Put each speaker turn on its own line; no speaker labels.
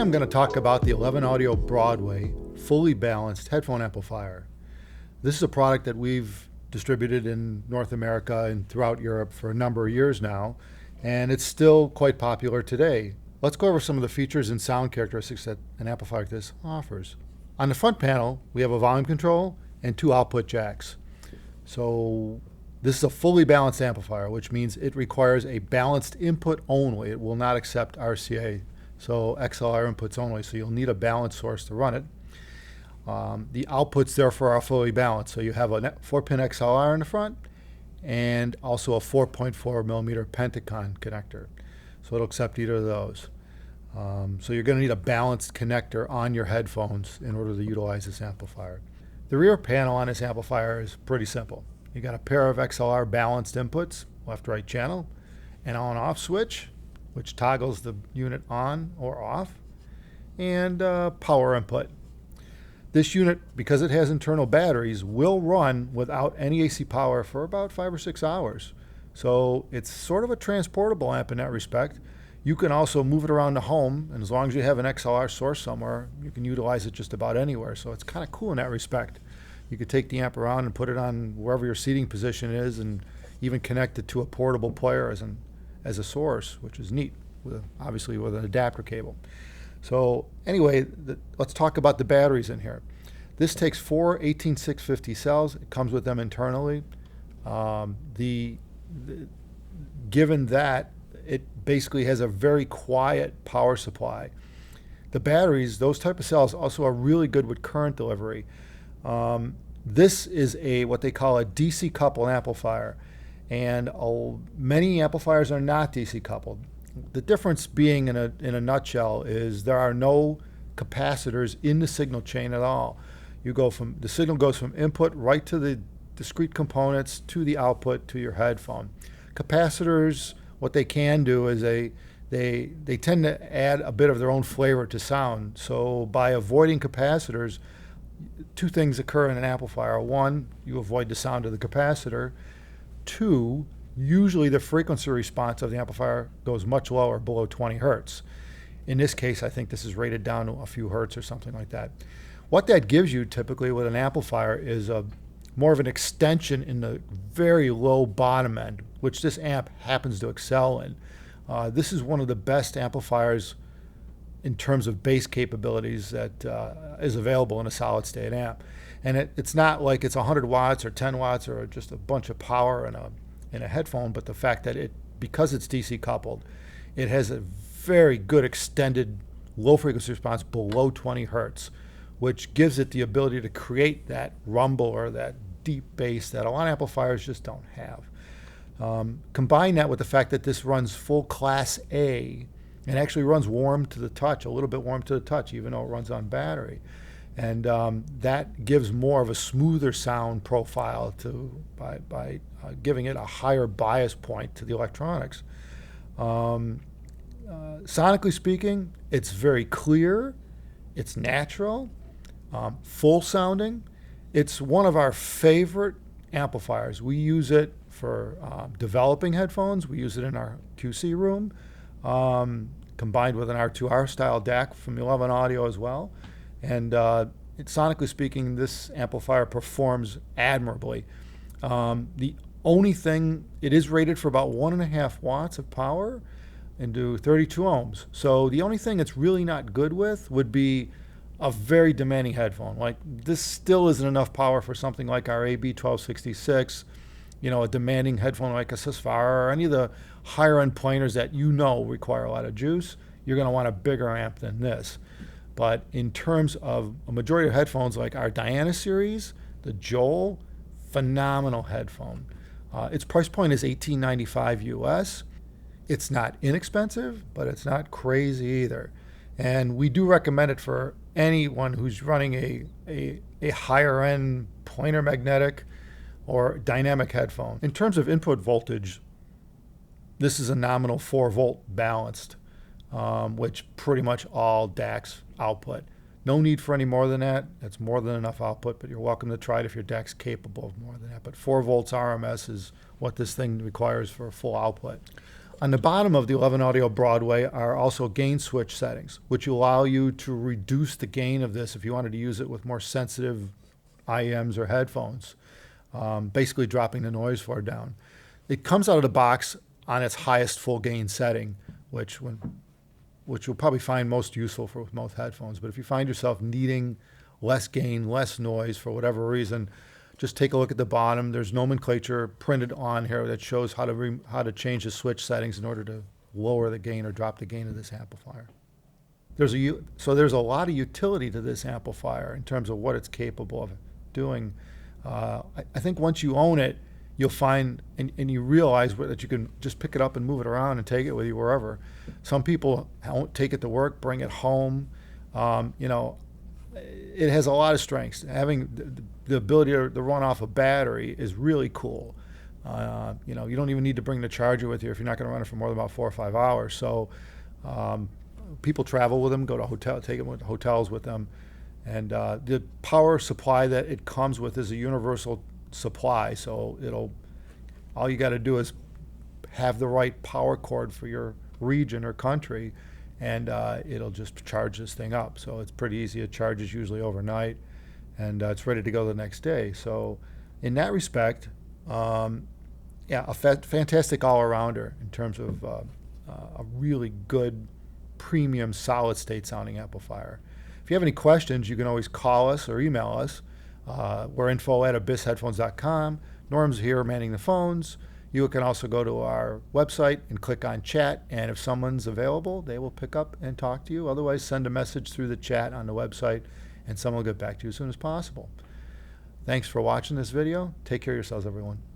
I'm going to talk about the 11 Audio Broadway fully balanced headphone amplifier. This is a product that we've distributed in North America and throughout Europe for a number of years now, and it's still quite popular today. Let's go over some of the features and sound characteristics that an amplifier like this offers. On the front panel, we have a volume control and 2 output jacks. So this is a fully balanced amplifier, which means it requires a balanced input only. It will not accept RCA, so XLR inputs only, so you'll need a balanced source to run it. The outputs therefore are fully balanced, so you have a 4-pin XLR in the front and also a 4.4 millimeter Pentacon connector, so it'll accept either of those. So you're going to need a balanced connector on your headphones in order to utilize this amplifier. The rear panel on this amplifier is pretty simple. You got a pair of XLR balanced inputs, left-right channel, an on-off switch, which toggles the unit on or off, and power input. This unit, because it has internal batteries, will run without any AC power for about 5 or 6 hours. So it's sort of a transportable amp in that respect. You can also move it around the home, and as long as you have an XLR source somewhere, you can utilize it just about anywhere. So it's kind of cool in that respect. You could take the amp around and put it on wherever your seating position is, and even connect it to a portable player as a source, which is neat, obviously with an adapter cable. So anyway, let's talk about the batteries in here. This takes 4 18650 cells. It comes with them internally. Given that it basically has a very quiet power supply. The batteries, those type of cells, also are really good with current delivery. This is what they call a DC coupled amplifier, and many amplifiers are not DC coupled. The difference being, in a nutshell, is there are no capacitors in the signal chain at all. The signal goes from input right to the discrete components to the output to your headphone. Capacitors, what they can do is they tend to add a bit of their own flavor to sound. So by avoiding capacitors, 2 things occur in an amplifier. 1, you avoid the sound of the capacitor. 2, usually the frequency response of the amplifier goes much lower, below 20 hertz. In this case, I think this is rated down to a few hertz or something like that. What that gives you typically with an amplifier is more of an extension in the very low bottom end, which this amp happens to excel in. This is one of the best amplifiers in terms of bass capabilities that is available in a solid state amp. And it's not like it's 100 watts or 10 watts or just a bunch of power in a headphone, but the fact that because it's DC coupled, it has a very good extended low frequency response below 20 hertz, which gives it the ability to create that rumble or that deep bass that a lot of amplifiers just don't have. Combine that with the fact that this runs full Class A and actually runs warm to the touch, a little bit warm to the touch, even though it runs on battery. And that gives more of a smoother sound profile by giving it a higher bias point to the electronics. Sonically speaking, it's very clear, it's natural, full sounding. It's one of our favorite amplifiers. We use it for developing headphones. We use it in our QC room, combined with an R2R style DAC from 11 Audio as well. And sonically speaking, this amplifier performs admirably. The only thing, it is rated for about 1.5 watts of power into 32 ohms. So the only thing it's really not good with would be a very demanding headphone. Like, this still isn't enough power for something like our AB1266, a demanding headphone like a Sesfara or any of the higher end planers that require a lot of juice. You're going to want a bigger amp than this. But in terms of a majority of headphones like our Diana series, the JOAL, phenomenal headphone. Its price point is $18.95 US. It's not inexpensive, but it's not crazy either. And we do recommend it for anyone who's running a higher end planar magnetic or dynamic headphone. In terms of input voltage, this is a nominal 4 volt balanced, which pretty much all DACs output. No need for any more than that. That's more than enough output, but you're welcome to try it if your DAC's capable of more than that. But 4 volts RMS is what this thing requires for a full output. On the bottom of the 11 Audio Broadway are also gain switch settings, which allow you to reduce the gain of this if you wanted to use it with more sensitive IEMs or headphones, basically dropping the noise floor down. It comes out of the box on its highest full gain setting, which you'll probably find most useful for most headphones. But if you find yourself needing less gain, less noise for whatever reason, just take a look at the bottom. There's nomenclature printed on here that shows how to change the switch settings in order to lower the gain or drop the gain of this amplifier. So there's a lot of utility to this amplifier in terms of what it's capable of doing. I think once you own it, you'll find and you realize that you can just pick it up and move it around and take it with you wherever. Some people won't take it to work, bring it home. It has a lot of strengths. Having the ability to run off a battery is really cool. You don't even need to bring the charger with you if you're not going to run it for more than about 4 or 5 hours. So people travel with them, go to take them to hotels with them. And the power supply that it comes with is a universal supply. So all you got to do is have the right power cord for your region or country, and it'll just charge this thing up. So it's pretty easy. It charges usually overnight, and it's ready to go the next day. So in that respect, a fantastic all-arounder in terms of a really good premium solid-state sounding amplifier. If you have any questions, you can always call us or email us. We're info@abyssheadphones.com. Norm's here manning the phones. You can also go to our website and click on chat, and if someone's available, they will pick up and talk to you. Otherwise, send a message through the chat on the website, and someone will get back to you as soon as possible. Thanks for watching this video. Take care of yourselves, everyone.